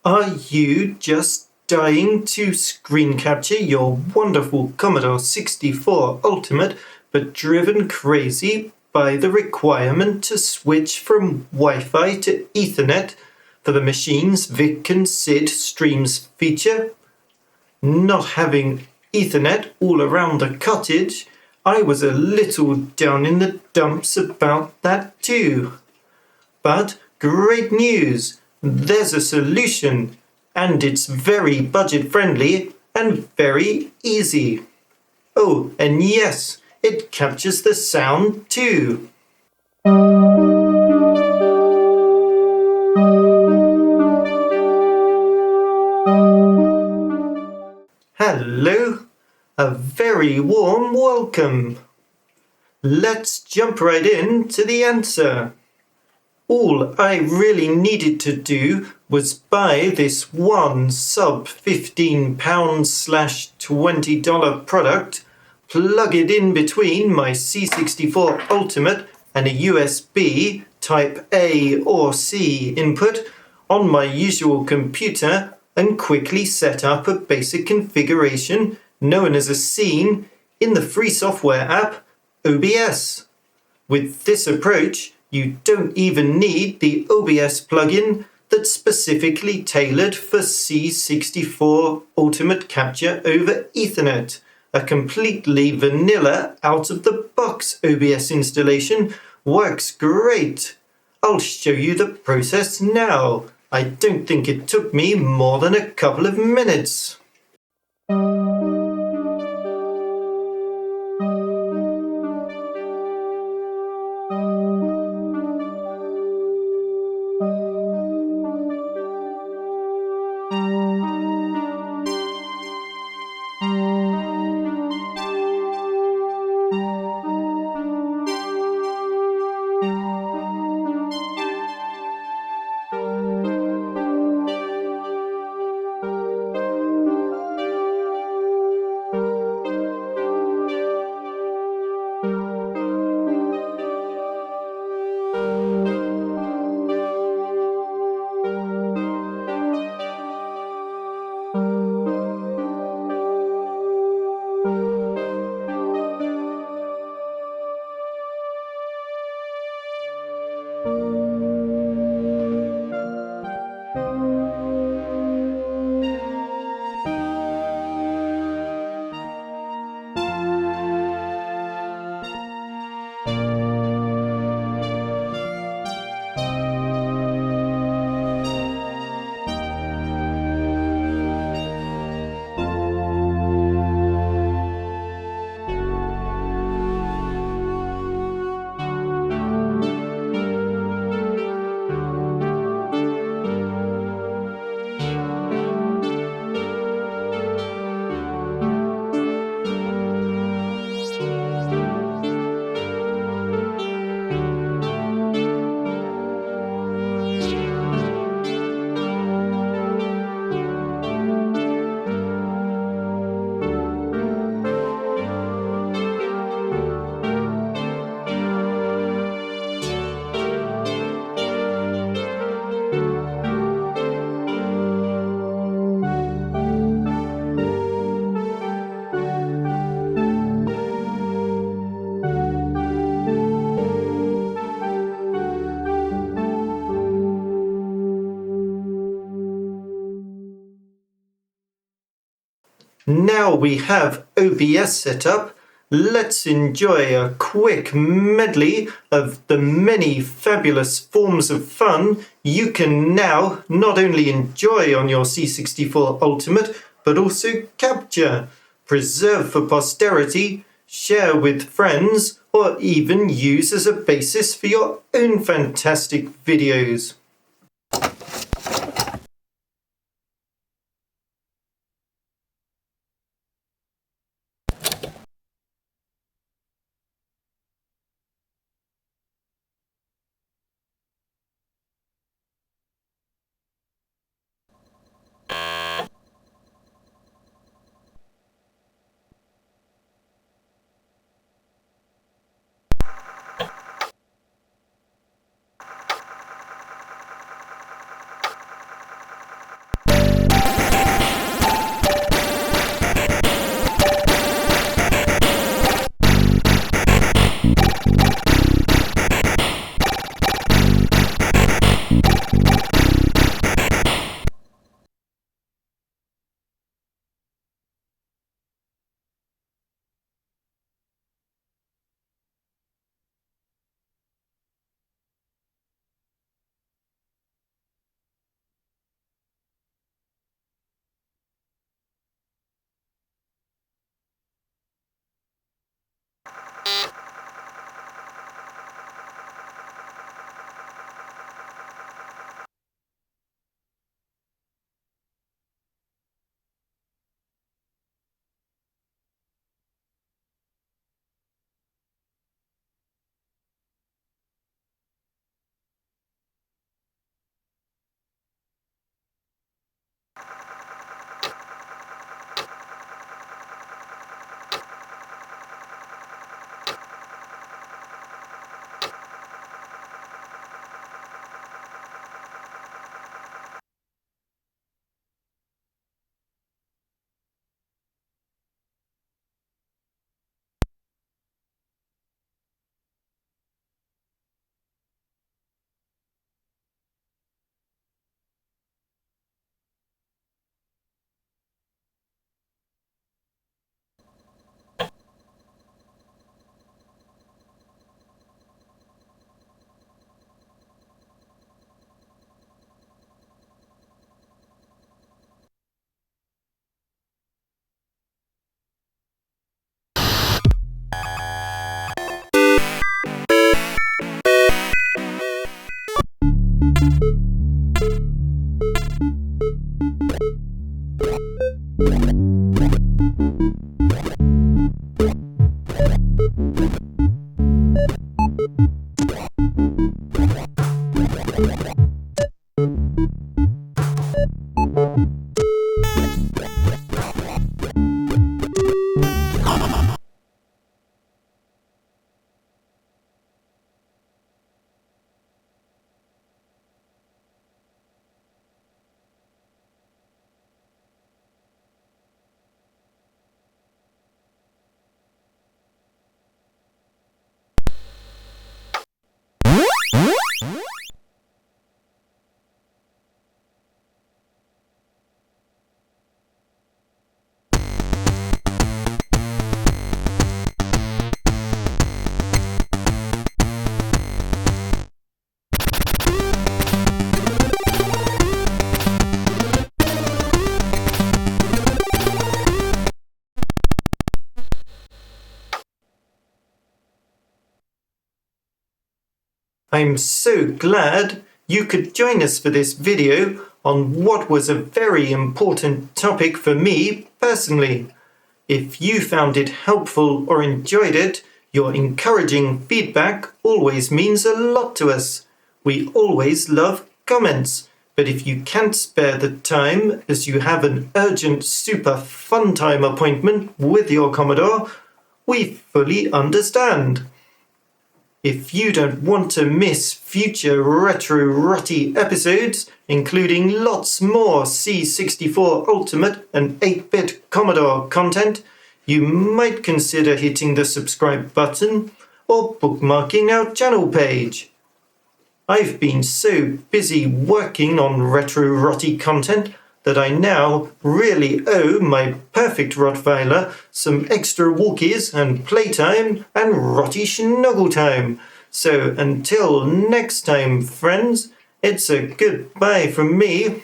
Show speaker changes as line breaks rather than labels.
Are you just dying to screen capture your wonderful Commodore 64 Ultimate, but driven crazy by the requirement to switch from Wi-Fi to Ethernet for the machine's VIC and SID Streams feature? Not having Ethernet all around the cottage, I was a little down in the dumps about that too. But great news! There's a solution, and it's very budget-friendly and very easy. Oh, and yes, it captures the sound too. Hello, a very warm welcome. Let's jump right into the answer. All I really needed to do was buy this one sub £15/$20 product, plug it in between my C64 Ultimate and a USB Type A or C input on my usual computer, and quickly set up a basic configuration known as a scene in the free software app OBS. With this approach, you don't even need the OBS plugin that's specifically tailored for C64 Ultimate Capture over Ethernet. A completely vanilla out-of-the-box OBS installation works great. I'll show you the process now. I don't think it took me more than a couple of minutes. Now we have OBS set up, let's enjoy a quick medley of the many fabulous forms of fun you can now not only enjoy on your C64 Ultimate, but also capture, preserve for posterity, share with friends, or even use as a basis for your own fantastic videos. I'm so glad you could join us for this video on what was a very important topic for me personally. If you found it helpful or enjoyed it, your encouraging feedback always means a lot to us. We always love comments, but if you can't spare the time as you have an urgent super fun time appointment with your Commodore, we fully understand. If you don't want to miss future Retro Rottie episodes, including lots more C64 Ultimate and 8-bit Commodore content, you might consider hitting the subscribe button or bookmarking our channel page. I've been so busy working on Retro Rottie content that I now really owe my perfect Rottweiler some extra walkies and playtime and Rottie snuggle time. So until next time, friends, it's a goodbye from me.